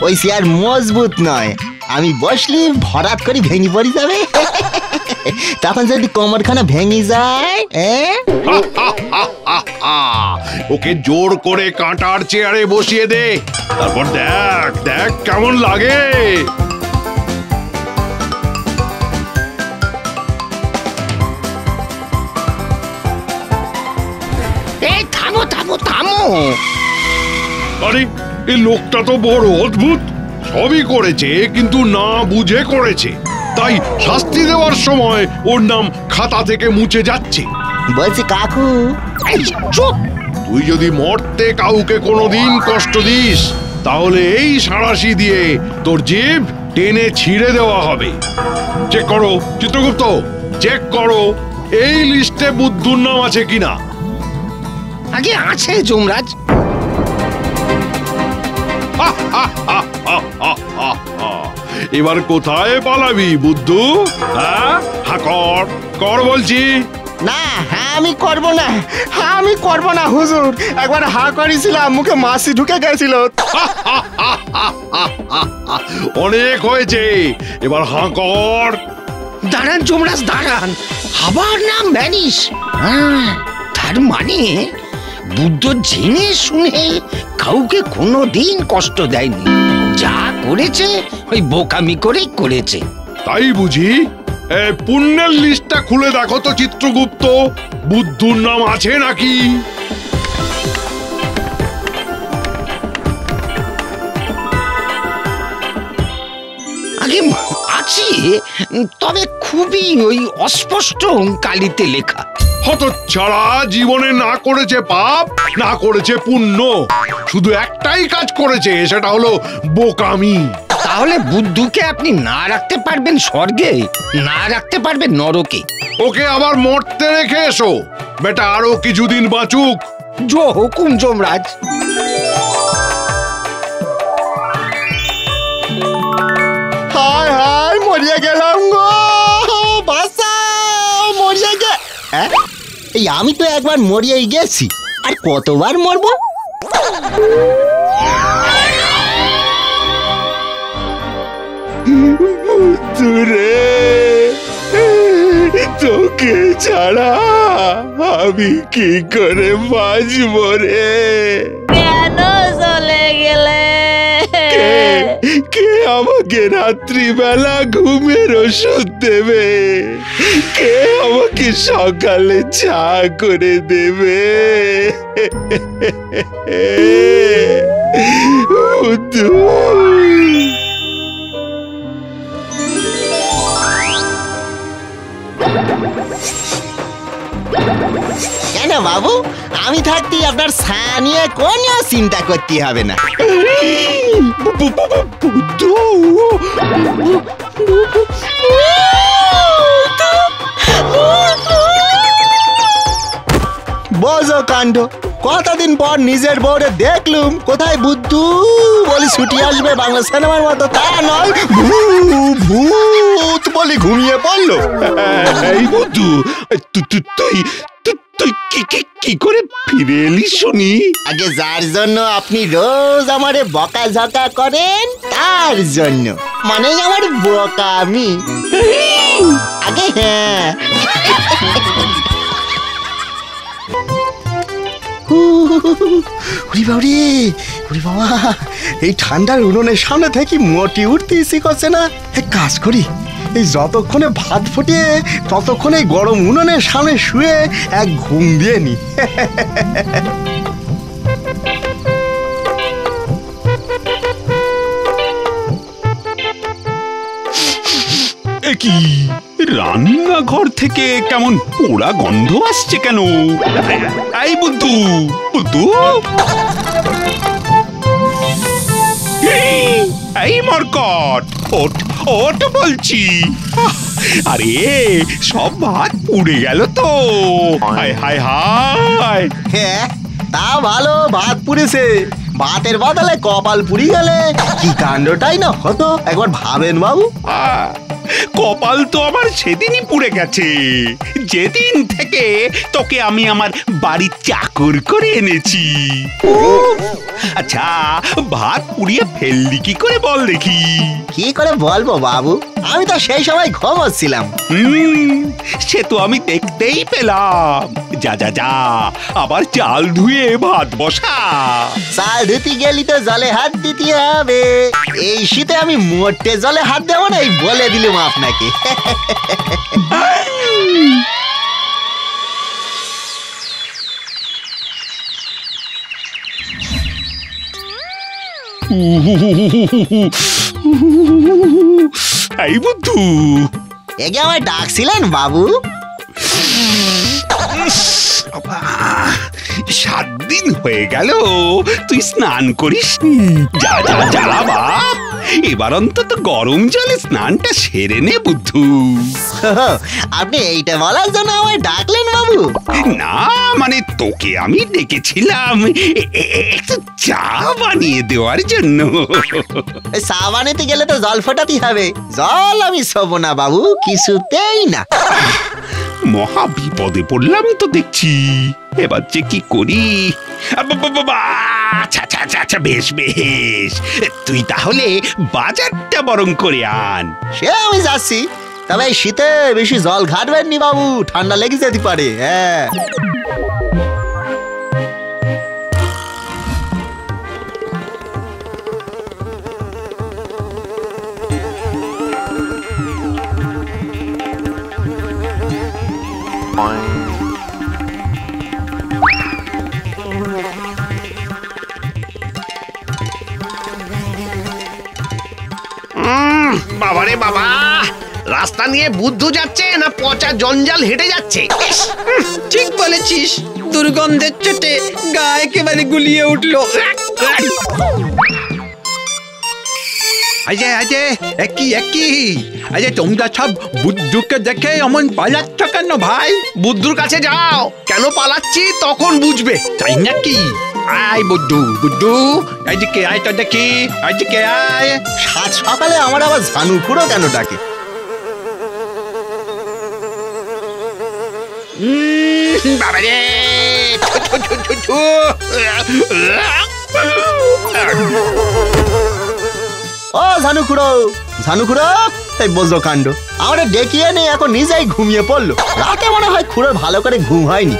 ওই চেয়ার মজবুত নয়, আমি বসলি ভরাট করে ভেঙে পড়ে যাবে। তখন যদি কোমরখানা ভেঙে যায়, ওকে জোর করে কাঁটার চেয়ারে বসিয়ে দে, তারপর দেখ দেখ কেমন লাগে। এই থামো থামো থামো। আরে এই লোকটা তো বড় অদ্ভুত, সবই করেছে কিন্তু না বুঝে করেছে, তাই শাস্তি দেওয়ার সময় ওর নাম খাতা থেকে মুছে যাচ্ছে। বলছি কাকু, এই চুপ। তুই যদি মরতে কাউকে কোনোদিন কষ্ট দিস তাহলে এই সাঁড়াশি দিয়ে তোর জিভ টেনে ছিঁড়ে দেওয়া হবে। চেক করো চিত্রগুপ্ত, চেক করো এই লিস্টে বুদ্ধুর নাম আছে কিনা। আগে আছে যমরাজ। এবার কোথায় পালাবি বুদ্ধু? হ্যাঁ কর কর বলছি। না হ্যাঁ আমি করব না, হ্যাঁ আমি করব না হুজুর। একবার হা করেছিলাম, মুখে মাছি ঢুকে গেছিল। অনেক হয়েছে, এবার হাঁ কর। দাঁড়ান যমরাজ দাঁড়ান, আবার নাম ভ্যানিশ। তার মানে বুদ্ধ জেনে শুনে কাউকে কোনোদিন কষ্ট দেয়নি, যা করেছে ওই বোকামি করেই করেছে। তাই বুঝি? পুণ্যের লিস্টটা খুলে দেখো তো চিত্রগুপ্ত, বুদ্ধুর নাম আছে নাকি। আগে আছে, তবে খুবই ওই অস্পষ্ট কালিতে লেখা। হতচ্ছাড়া, জীবনে না করেছে পাপ না করেছে পুণ্য, শুধু একটাই কাজ করেছে, সেটা হলো বোকামি। তাহলে বুদ্ধুকে আপনি না রাখতে পারবেন স্বর্গে, না রাখতে পারবেন নরকে। ওকে আবার মরতে রেখে এসো, বেটা আরো কিছুদিন বাঁচুক। জো হুকুম যমরাজ। হায় হায় মরিয়া গেলাম গো, বাঁচাও, মরিয়া গে। এই আমি তো একবার মরিয়াই গেছি, আর কতবার মরবো? দূরে তোকে ছাড়া আমি কি করে বাঁচবো রে? কেন চলে গেলে? কে আমাকে রাত্রিবেলা ঘুমের ওষুধ দেবে? কে আমাকে সকালে চা করে দেবে? কেন বাবু, আমি থাকতে আপনার ছা নিয়ে কোনো চিন্তা করতে হবে না। বোঝো কাণ্ড, কতদিন পর নিজের বউরে দেখলুম, কোথায় বুদ্ধু বলি ছুটি আসবে বাংলা সিনেমার মতো, তা নয় ভূত বলি ঘুমিয়ে পড়লো। এই বুদ্ধু, তুই কি করে ফিরে এলি শুনি? আগে যার জন্য আপনি রোজ আমারে বকা ঝকা করেন তার জন্য, মানে আমার বোকামি। আগে হ্যাঁ বাবা, এই ঠান্ডার উনুনের সামনে থেকে মোটি উঠতে ইচ্ছে করছে না। এক কাজ করি, এই যতক্ষণে ভাত ফুটিয়ে ততক্ষণে গরম উনুনের সামনে শুয়ে এক ঘুম দিয়ে নি। কি রান্নাঘর থেকে কেমন পোড়া গন্ধ আসছে কেন? এই বুদ্ধু, বুদ্ধু, এই মরকট, ওঠ ওঠ বলছি। আরে সব ভাত পুড়ে গেল তো। হায় হায় হায়। হ্যাঁ তা ভালো, ভাত পুড়েছে, ভাতের বদলে কপাল পুড়ি গেলে কি কাণ্ডটাই না হতো একবার ভাবেন বাবু। কপাল তো আমার সেদিনই পুড়ে গেছে, যেদিন থেকে তোকে আমি আমার বাড়ির চাকর করে এনেছি। আচ্ছা ভাত পুড়িয়ে ফেললি কি করে বল দেখি? কি করে বলবো বাবু, আমি তো সেই সময় ঘুমোচ্ছিলাম। সে তো আমি দেখতেই পেলাম। যা যা যা, আবার চাল ধুয়ে ভাত বসা। চাল ধুতে গেলি তো জলে হাত দিতে হবে, এই শীতে আমি মোটে জলে হাত দেবো না, এই বলে দিলাম আপনাকে। এই বুদ্ধু, এগে আমায় ডাকছিলেন বাবু? 7 দিন হয়ে গেল তুই স্নান করিস। যা যা যা বাপ, এবার অন্তত গরম জলে স্নানটা সেরে নে বুদ্ধু। আপনি এইটা বলার জন্য আমায় ডাকলেন বাবু? না মানে তোকে আমি ডেকেছিলাম একটু চা বানিয়ে দেওয়ার জন্য। চা বানাতে গেলে তো জল ফোটাতে হবে, জল আমি ছোবো না বাবু, কিছুতেই না। মহা বিপদে পড়লাম তো দেখছি, এবার যে কি করি। আচ্ছা আচ্ছা আচ্ছা আচ্ছা, বেশ বেশ, তুই তাহলে বাজারটা বরং করে আন। সে আমি যাচ্ছি, তবে এই শীতে বেশি জল ঘাটবেন নি বাবু, ঠান্ডা লেগে যেতে পারে। হ্যাঁ বাবারে বাবা, রাস্তা নিয়ে বুদ্ধু যাচ্ছে না পচা জঞ্জাল হেঁটে যাচ্ছে? ঠিক বলেছিস, দুর্গন্ধের চোটে গা একেবারে গুলিয়ে উঠলো। আজে আজে একই একই, আজে তোমরা সব বুদ্ধুকে দেখে এমন পালাচ্ছ কেন ভাই? বুদ্ধুর কাছে যাও, কেন পালাচ্ছি তখন বুঝবে। তাই নাকি? আয় বুদ্ধু, বুদ্ধু এদিকে আয় তো দেখি, এদিকে আয়। সাত সকালে আমার আবার ঝানু খুঁড়ো কেন ডাকে? বাবারে, ও ঝানু খুঁড়ো, ঝানু খুঁড়ো, এই বোঝো কাণ্ড, আমরা ডেকিয়ে নেই, এখন নিজেই ঘুমিয়ে পড়লো। রাতে মনে হয় খুঁড়োর ভালো করে ঘুম হয়নি।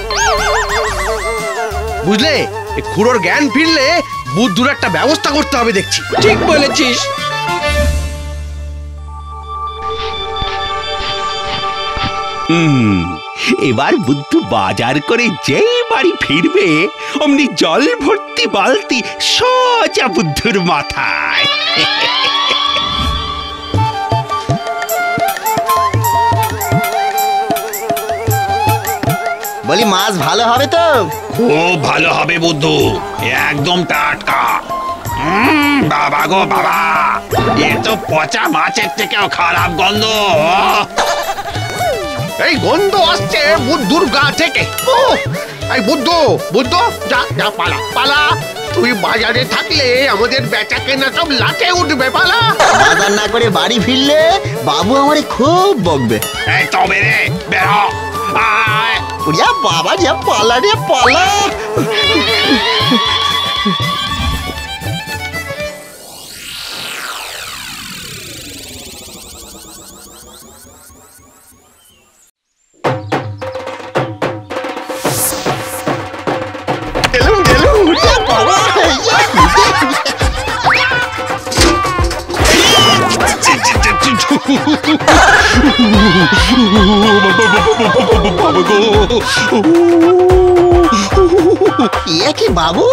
বুঝলে, খুড়োর জ্ঞান ফিরলে বুদ্ধুর একটা ব্যবস্থা করতে হবে দেখছি। ঠিক বলেছিস। এবার বুদ্ধু বাজার করে যেই বাড়ি ফিরবে অমনি জল ভর্তি বালতি সোজা বুদ্ধুর মাথায়। বলি মাছ ভালো হবে তো? খুব ভালো হবে বুদ্ধু, একদম টাটকা। বাবা গো বাবা, এ তো পচা মাছের থেকেও খারাপ গন্ধ। এই গন্ধ আসছে বুদ্ধুর গা থেকে। এই বুদ্ধু, বুদ্ধু, যা যা, পালা পালা, তুই বাজারে থাকলে আমাদের বেচা কেনা সব লাটে উঠবে, পালা। বাজার না করে বাড়ি ফিরলে বাবু আমারে খুব বকবে। এই তবে রে, বের হ। আয় ওরিয়া বাবা, যা পালা রে পালা। কি বাবু,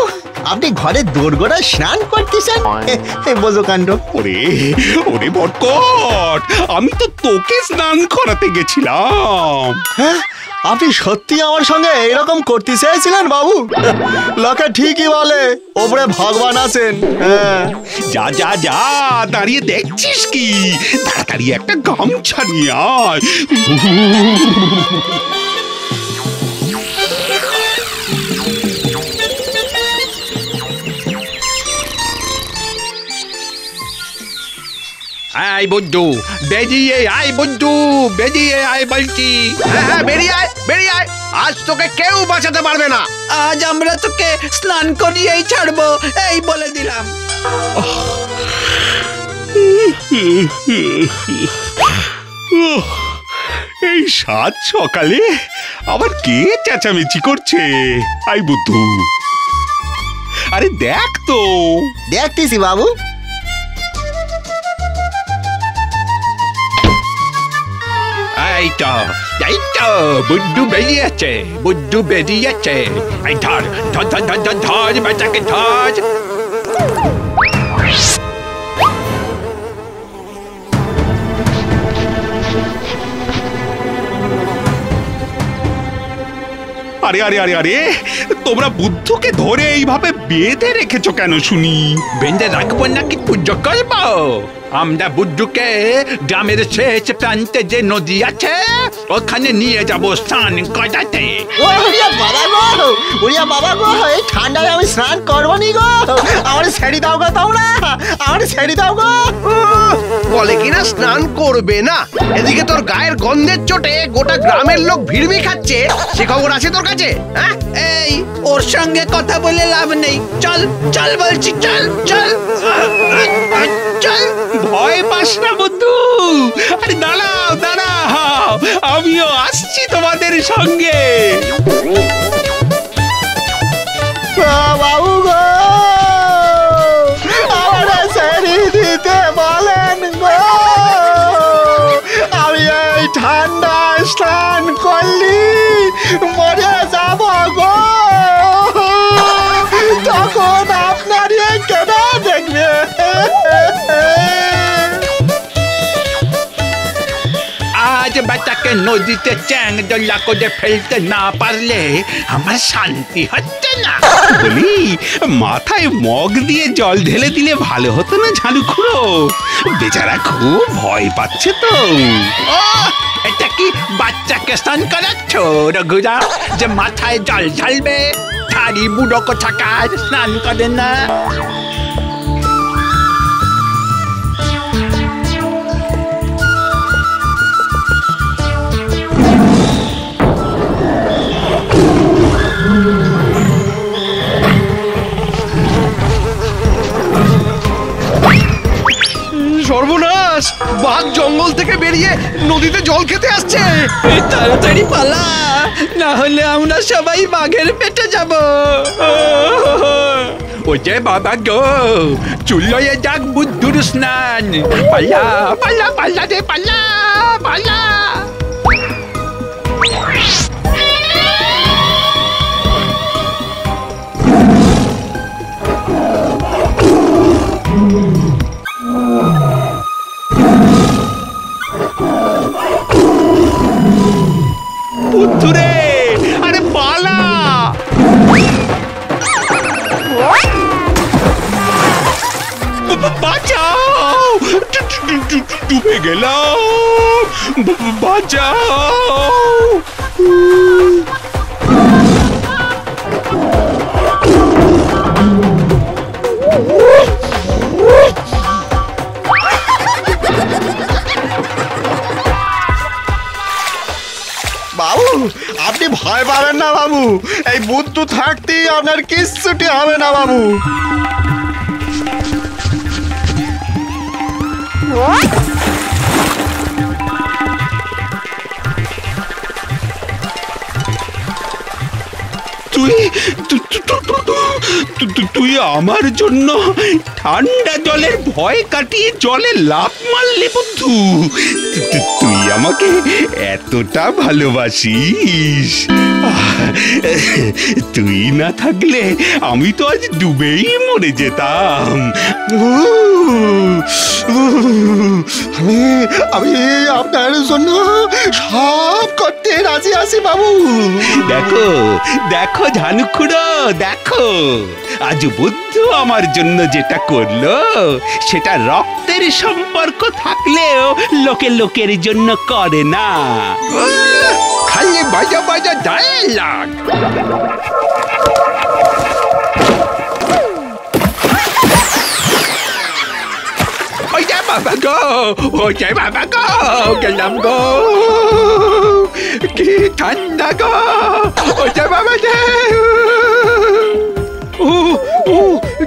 আপনি ঘরে দোরগোড়ায় স্নান করতেছেন? বোঝো কাণ্ড। ওরে ওরে বটকট, আমি তো তোকে স্নান করাতে গেছিলাম। হ্যাঁ, আপনি সত্যি আমার সঙ্গে এরকম করতে চেয়েছিলেন বাবু? লোকে ঠিকই বলে ওপরে ভগবান আছেন। হ্যাঁ, যা যা যা, দাঁড়িয়ে দেখছিস কি? তাড়াতাড়ি একটা গামছা নিয়ে আয়। আয় বুদ্ধু, বেরিয়ে আয় বুদ্ধু, বেরিয়ে আয় বলছি। হ্যাঁ, বেরিয়ে আয়, বেরিয়ে আয়। আজ তোকে কেউ বাঁচাতে পারবে না। আজ আমরা তোকে স্নান করিয়েই ছাড়বো, এই বলে দিলাম। এই সাত সকালে আবার কে চেঁচামেচি করছে? আই বুদ্ধু, আরে দেখ তো। দেখতেছি বাবু। এই তো বুদ্ধু বেরিয়েছে, বুদ্ধু বেরিয়েছে। এই ধর ধর ধর ধর ধর ধর বেটাকে ধর। আরে আরে আরে আরে, তোমরা বুদ্ধকে ধরে এইভাবে বেঁধে রেখেছো কেন শুনি? বেঁধে রাখবো নাকি পুজো করবো? আমরা বুদ্ধুকে গ্রামের শেষ প্রান্তে যে নদী আছে ওখানে নিয়ে যাবো স্নান করাতে। ওরিয়া বাবা গো, ওরিয়া বাবা গো, এই ঠান্ডায় আমি স্নান করবো নি গো। আমার ছেড়ে দাও গো তোমরা, আমার ছেড়ে দাও গো। বলে কিনা স্নান করবে না, এদিকে তোর গায়ের গন্ধের চোটে গোটা গ্রামের লোক ভিড়মি খাচ্ছে। সে খবর আছে তোর কাছে? হ্যাঁ, এই ওর সঙ্গে কথা বলে লাভ নেই, চল চল বলছি, চল চল চল। ভয় পাস না বুদ্ধু, আরে দাঁড়াও দাঁড়াও, আমিও আসছি তোমাদের সঙ্গে। বাবু গো, আমার ছেড়ে দিতে বলেন গো। আমি এই ঠান্ডায় স্নান করলি মরে যাব গো। তখন আপনার কেনা দেখবে। আজ বেটাকে নদীতে চ্যাং দোল্লা করে ফেলতে না পারলে আমার শান্তি হচ্ছে না। বলি, মাথায় মগ দিয়ে জল ঢেলে দিলে ভালো হতো না ঝাড়ুখুড়ো? বেচারা খুব ভয় পাচ্ছে তো। ও, এটা কি বাচ্চাকে স্নান করাচ্ছ রঘুরা, যে মাথায় জল ঢালবে? থারি বুড়ো কোথাকার, স্নান করে না। সর্বনাশ, বাঘ জঙ্গল থেকে বেরিয়ে নদীতে জল খেতে আসছে। তাড়াতাড়ি পালা, না হলে আমরা সবাই বাঘের পেটে যাব। ও যে বাবা গো, চুলোয় যাক বুদ্ধুর স্নান। পালা পালা পালা রে, পালা পালা। বুদ্ধুরে, আরে পালা। বাঁচাও, ডুবে গেলাম, বাঁচাও। বাবু, আপনি ভয় পাবেন না বাবু। এই বুদ্ধু থাকতেই আপনার কিচ্ছুটি হবে না বাবু। তুই আমার জন্য ঠান্ডা জলের ভয় কাটিয়ে জলে লাফ মারলি বুদ্ধু? তুই আমাকে এতটা ভালোবাসিস। তুই না থাকলে আমি তো আজ ডুবেই মরে যেতাম। আমি আপনার জন্য সব করতে রাজি আছি বাবু। দেখো দেখো ঝানুখুড়ো, দেখো আজ বুদ্ধ আমার জন্য যেটা করলো সেটা রক্তের সম্পর্ক থাকলেও লোকে লোকের জন্য করে না। খালি বাজা বাজা ডায়লগ। ওই যে বাবা গো, ওই যে বাবা গো, গেলাম গো, কি ঠান্ডা গো, ওই যে বাবা যে,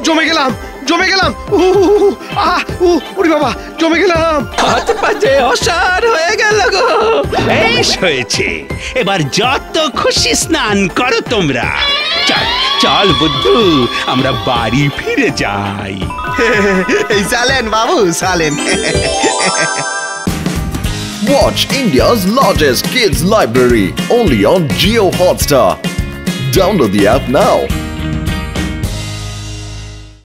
জমে গেলাম জমে গেলাম। ওরে বাবা জমে গেলাম। হাত পাতে অসার হয়ে গেল গো। বেশ হয়েছে, এবার যত খুশি স্নান করো তোমরা। চল চল বুদ্ধু, আমরা বাড়ি ফিরে যাই। এই চালেন বাবু চালেন। Watch India's largest kids library only on Jio Hotstar. Download the app now.